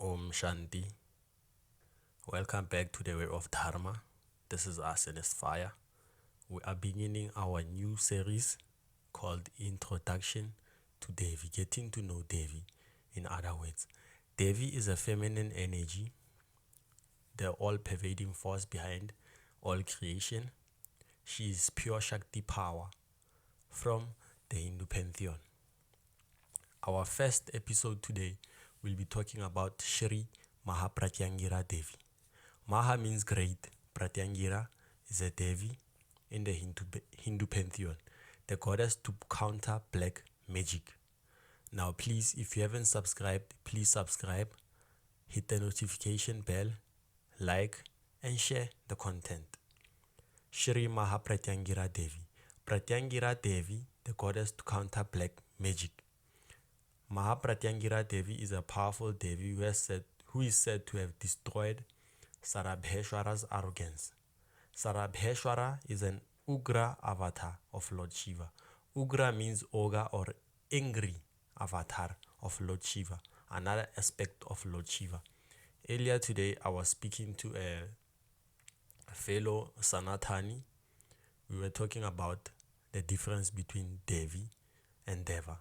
Om Shanti. Welcome back to the way of Dharma. This is us and it's fire. We are beginning our new series called Introduction to Devi, getting to know Devi. In other words, Devi is a feminine energy, the all-pervading force behind all creation. She is pure Shakti power from the Hindu pantheon. Our first episode today will be talking about Shri Maha Pratyangira Devi. Maha means great. Pratyangira is a Devi in the Hindu pantheon, the goddess to counter black magic. Now please, if you haven't subscribed, please subscribe, hit the notification bell, like and share the content. Shri Maha Pratyangira Devi. Pratyangira Devi, the goddess to counter black magic. Maha Pratyangira Devi is a powerful Devi who is said to have destroyed Sarabheshwara's arrogance. Sarabheshwara is an Ugra avatar of Lord Shiva. Ugra means ogre or angry avatar of Lord Shiva, another aspect of Lord Shiva. Earlier today, I was speaking to a fellow Sanatani. We were talking about the difference between Devi and Deva.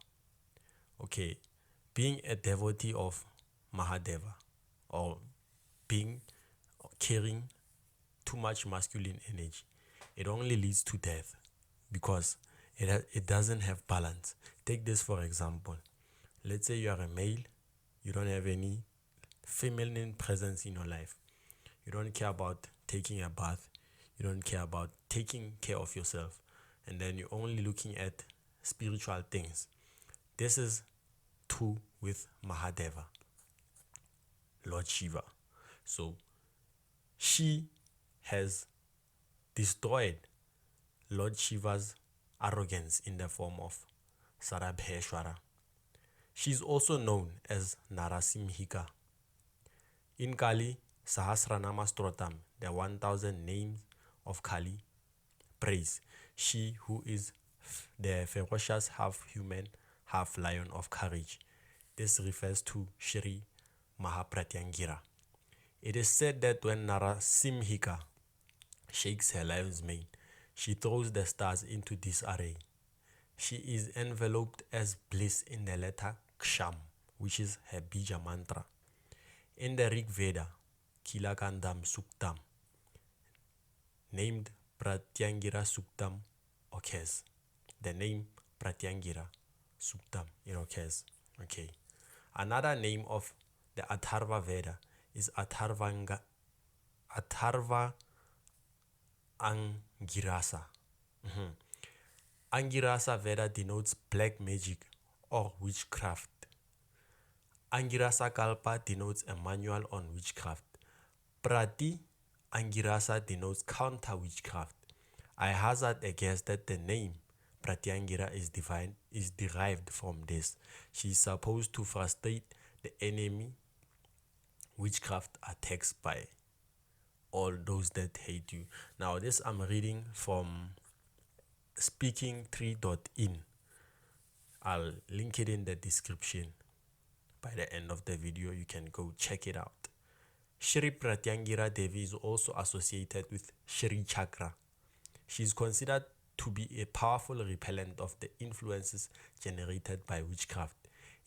Okay, being a devotee of Mahadeva or carrying too much masculine energy, it only leads to death because it doesn't have balance. Take this for example. Let's say you are a male, you don't have any feminine presence in your life. You don't care about taking a bath, you don't care about taking care of yourself, and then you're only looking at spiritual things. This is true with Mahadeva, Lord Shiva. So she has destroyed Lord Shiva's arrogance in the form of Sarabheshwara. She is also known as Narasimhika. In Kali Sahasranama Stotam, the 1000 names of Kali praise, she who is the ferocious half-human, half-lion of courage. This refers to Shri Mahapratyangira. It is said that when Narasimhika shakes her lion's mane, she throws the stars into disarray. She is enveloped as bliss in the letter Ksham, which is her Bija mantra. In the Rig Veda, Kilakandam Suktam, named Pratyangira Suktam, occurs. The name Pratyangira Suktam, it occurs. Okay. Another name of the Atharva Veda is Atharva Angirasa. Angirasa Veda denotes black magic or witchcraft. Angirasa Kalpa denotes a manual on witchcraft. Prati Angirasa denotes counter witchcraft. I hazard a guess that the name Pratyangira is derived from this. She is supposed to frustrate the enemy witchcraft attacks by all those that hate you. Now this I'm reading from speaking3.in. I'll link it in the description. By the end of the video, you can go check it out. Shri Pratyangira Devi is also associated with Shri Chakra. She is considered to be a powerful repellent of the influences generated by witchcraft.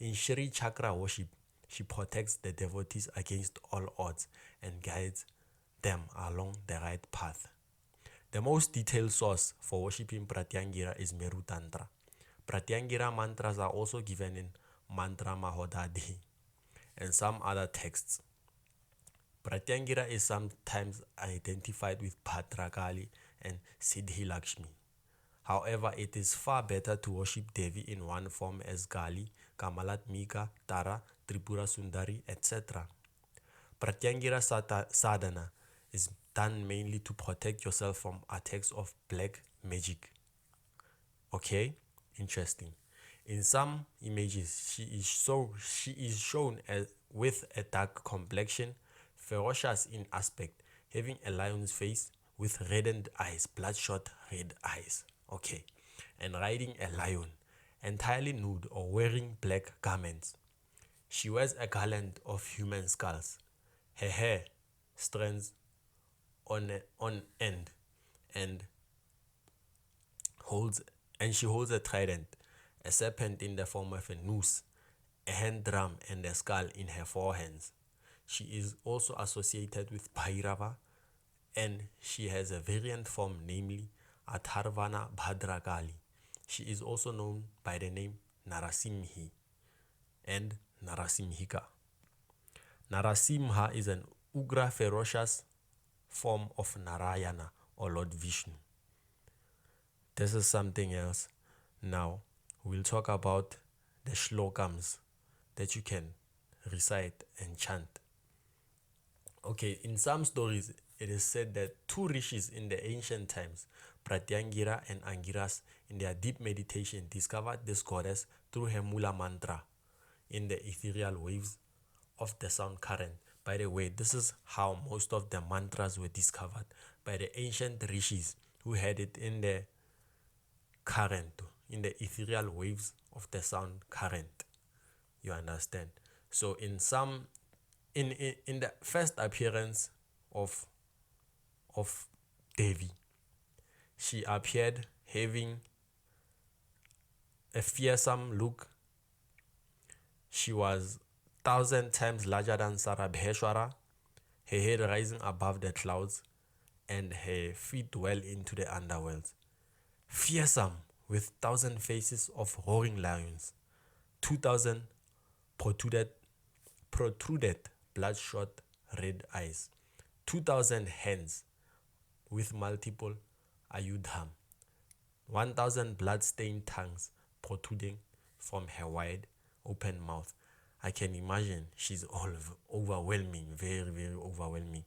In Shri Chakra worship, she protects the devotees against all odds and guides them along the right path. The most detailed source for worshipping Pratyangira is Meru Tantra. Pratyangira mantras are also given in Mantra Mahodadi and some other texts. Pratyangira is sometimes identified with Bhadrakali and Siddhi Lakshmi. However, it is far better to worship Devi in one form as Kali, Kamalatmika, Tara, Tripura Sundari, etc. Pratyangira sadhana is done mainly to protect yourself from attacks of black magic. Okay, interesting. In some images, she is shown with a dark complexion, ferocious in aspect, having a lion's face with reddened eyes, bloodshot red eyes. Okay, and riding a lion, entirely nude or wearing black garments. She wears a garland of human skulls. Her hair strands on end and holds and she holds a trident, a serpent in the form of a noose, a hand drum, and a skull in her forehands. She is also associated with Bhairava, and she has a variant form, namely Atharvana Bhadrakali. She is also known by the name Narasimhi and Narasimhika. Narasimha is an Ugra ferocious form of Narayana or Lord Vishnu. This is something else. Now, we'll talk about the shlokams that you can recite and chant. Okay, in some stories, it is said that two rishis in the ancient times, Pratyangira and Angiras, in their deep meditation, discovered this goddess through her Mula mantra in the ethereal waves of the sound current. By the way, this is how most of the mantras were discovered, by the ancient rishis who had it in the current, in the ethereal waves of the sound current. You understand? So in the first appearance of Devi, she appeared having a fearsome look. She was 1,000 times larger than Sarabheshwara, her head rising above the clouds, and her feet well into the underworld. Fearsome, with 1,000 faces of roaring lions, 2,000 protruded bloodshot red eyes, 2,000 hands with multiple ayudham, 1,000 blood-stained tongues protruding from her wide open mouth. I can imagine she's all overwhelming, very, very overwhelming.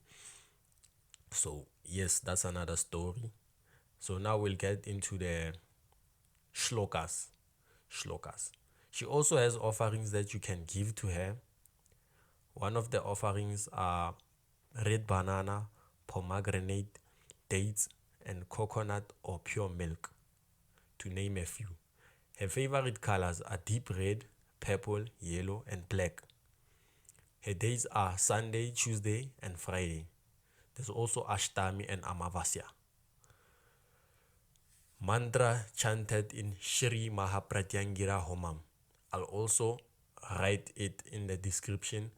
So yes, that's another story. So now we'll get into the shlokas. She also has offerings that you can give to her. One of the offerings are red banana, pomegranate, dates, and coconut or pure milk, to name a few. Her favorite colors are deep red, purple, yellow, and black. Her days are Sunday, Tuesday, and Friday. There's also Ashtami and Amavasya. Mantra chanted in Shri Maha Pratyangira Homam. I'll also write it in the description,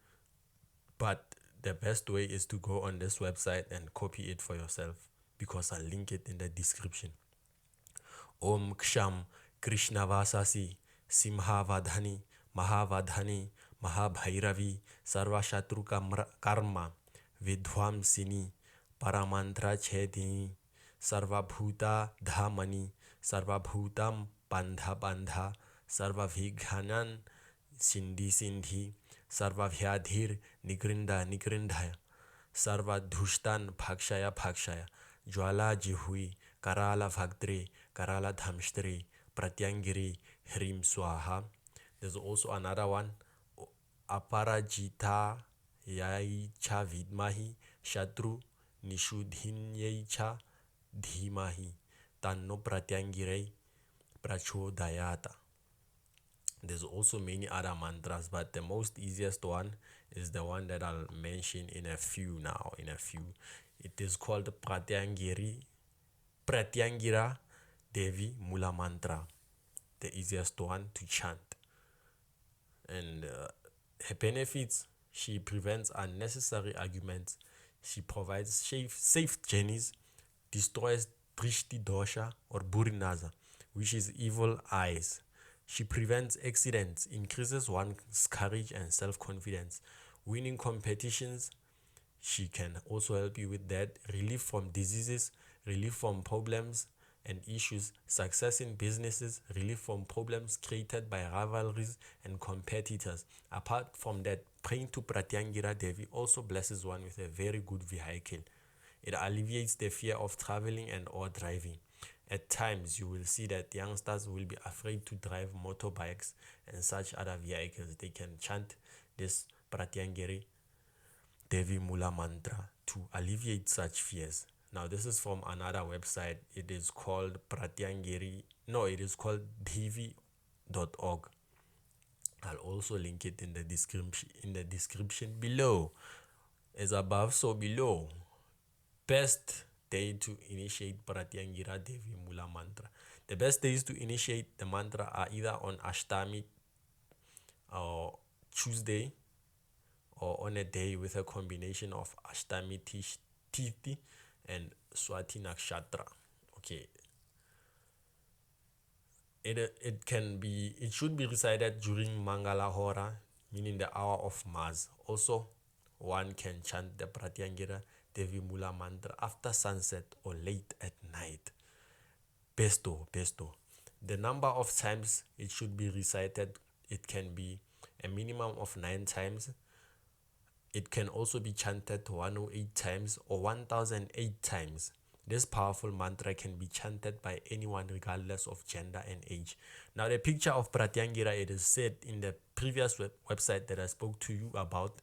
but the best way is to go on this website and copy it for yourself, because I'll link it in the description. Om Ksham Krishna Vasasi Simha Vadhani Mahavadhani Mahabhairavi Sarva Shatru Karma Vidhwamsini Paramantra Chedini Sarva Bhuta Dhamani Sarva Bhutam Bandha Bandha Sarva Vighanan Sindhi Sarva Vyadhir Nigrindha Sarva Dhushtan Bhakshaya Jwala Jihui Karala Bhagdre Karala Dhamshtri Pratyangiri Hrim Swaha. There's also another one, Aparajita Yaicha Vidmahi Shatru Nishudhinyaicha Dhimahi Tanno Pratyangirei Prachodayata. There's also many other mantras, but the most easiest one is the one that I'll mention in a few. It is called Pratyangira Devi Mula Mantra, the easiest one to chant. And her benefits: she prevents unnecessary arguments, she provides safe journeys, destroys drishti dosha or burinaza, which is evil eyes. She prevents accidents, increases one's courage and self-confidence, winning competitions. She can also help you with that. Relief from diseases, relief from problems and issues, success in businesses, relief from problems created by rivalries and competitors. Apart from that, praying to Pratyangira Devi also blesses one with a very good vehicle. It alleviates the fear of traveling and or driving. At times, you will see that youngsters will be afraid to drive motorbikes and such other vehicles. They can chant this Pratyangiri Devi Mula Mantra to alleviate such fears. Now, this is from another website. It is called Devi.org. I'll also link it in the description below. As above, so below. Best day to initiate Pratyangira Devi Mula mantra. The best days to initiate the mantra are either on Ashtami or Tuesday, or on a day with a combination of Ashtami Tithi and Swati Nakshatra. Okay. It should be recited during Mangala Hora, meaning the hour of Mars. Also, one can chant the Pratyangira Devi Mula mantra after sunset or late at night. Besto. The number of times it should be recited, it can be a minimum of 9 times. It can also be chanted 108 times or 1008 times. This powerful mantra can be chanted by anyone regardless of gender and age. Now, the picture of Pratyangira, it is said in the previous website that I spoke to you about,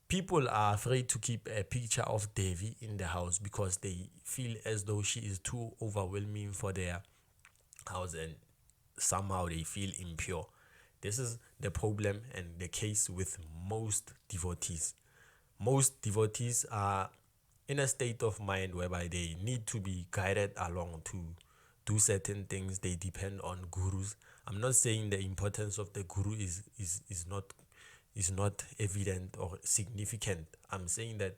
people are afraid to keep a picture of Devi in the house because they feel as though she is too overwhelming for their house and somehow they feel impure. This is the problem and the case with most devotees. Most devotees are in a state of mind whereby they need to be guided along to do certain things. They depend on gurus. I'm not saying the importance of the guru is not evident or significant. I'm saying that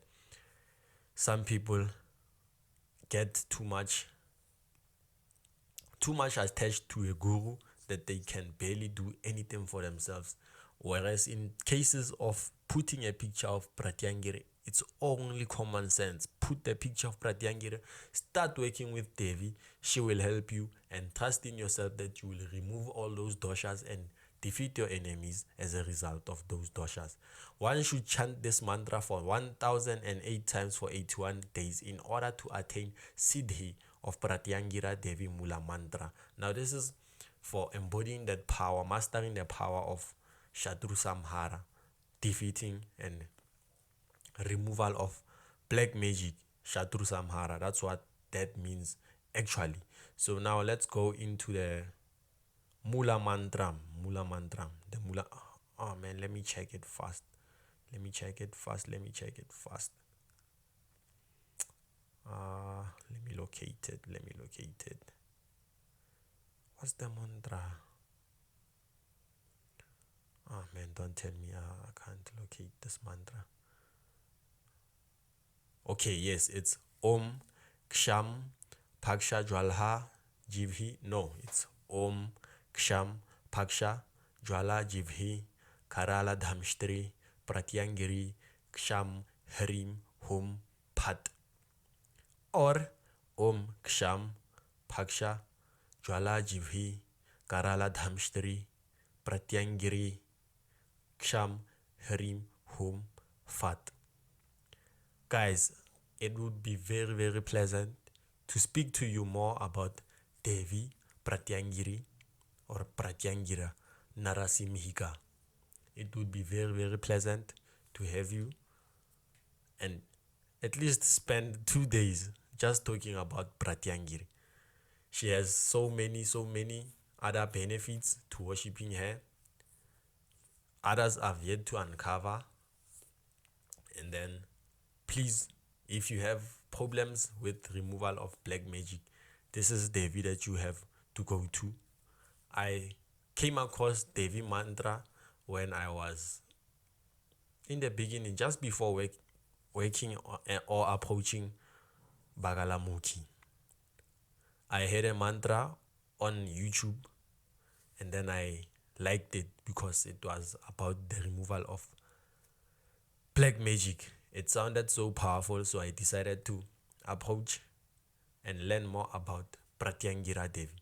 some people get too much attached to a guru that they can barely do anything for themselves. Whereas in cases of putting a picture of Pratyangira, it's only common sense. Put the picture of Pratyangira, start working with Devi, she will help you, and trust in yourself that you will remove all those doshas and defeat your enemies as a result of those doshas. One should chant this mantra for 1008 times for 81 days in order to attain Siddhi of Pratyangira Devi Mula mantra. Now this is for embodying that power, mastering the power of Shatru Samhara, defeating and removal of black magic, Shatru Samhara. That's what that means actually. So now let's go into the Mula mantra. The Mula. Oh man, let me check it fast. Let me check it fast. Let me locate it. What's the mantra? Oh man, don't tell me I can't locate this mantra. Okay, yes, it's Om Ksham Paksha Jwalha Jivhi. No, it's Om Ksham Paksha Jwala Jivhi Karala Dhamshtri Pratyangiri Ksham Harim Hum Phat. Or Om Ksham Paksha Jwala Jivhi Karala Dhamshtri Pratyangiri Ksham Harim Hum Phat. Guys, it would be very, very pleasant to speak to you more about Devi Pratyangiri or Pratyangira Narasimhika. It would be very, very pleasant to have you and at least spend 2 days just talking about Pratyangiri. She has so many other benefits to worshipping her. Others have yet to uncover. And then please, if you have problems with removal of black magic, this is Devi that you have to go to. I came across Devi mantra when I was in the beginning, just before waking or approaching Bagalamukhi. I heard a mantra on YouTube and then I liked it because it was about the removal of black magic. It sounded so powerful, so I decided to approach and learn more about Pratyangira Devi.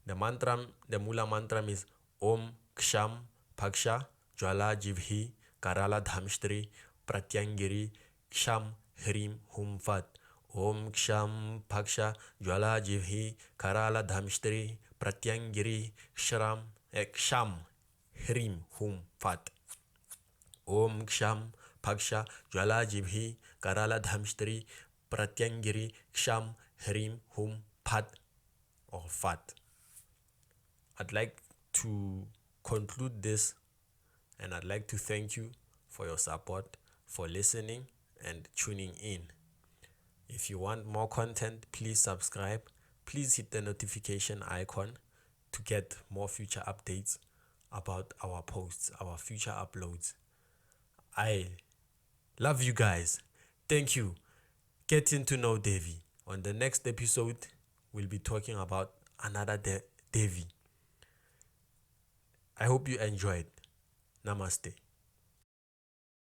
The Mula mantra is Om Ksham Paksha Jwala Jivhi Karala Dhamshtri Pratyangiri Ksham Hrim Hum Phat. Om Ksham Paksha Jwala Jivhi Karala Dhamshtri Pratyangiri Ksham Hrim Hum Phat. Om Ksham Paksha Jwala Jivhi Karala Dhamshtri Pratyangiri Ksham Hrim Hum Phat or Phat. I'd like to conclude this, and I'd like to thank you for your support, for listening and tuning in. If you want more content, please subscribe. Please hit the notification icon to get more future updates about our posts, our future uploads. I love you guys. Thank you. Getting to know Devi. On the next episode, we'll be talking about another Devi. I hope you enjoyed. Namaste.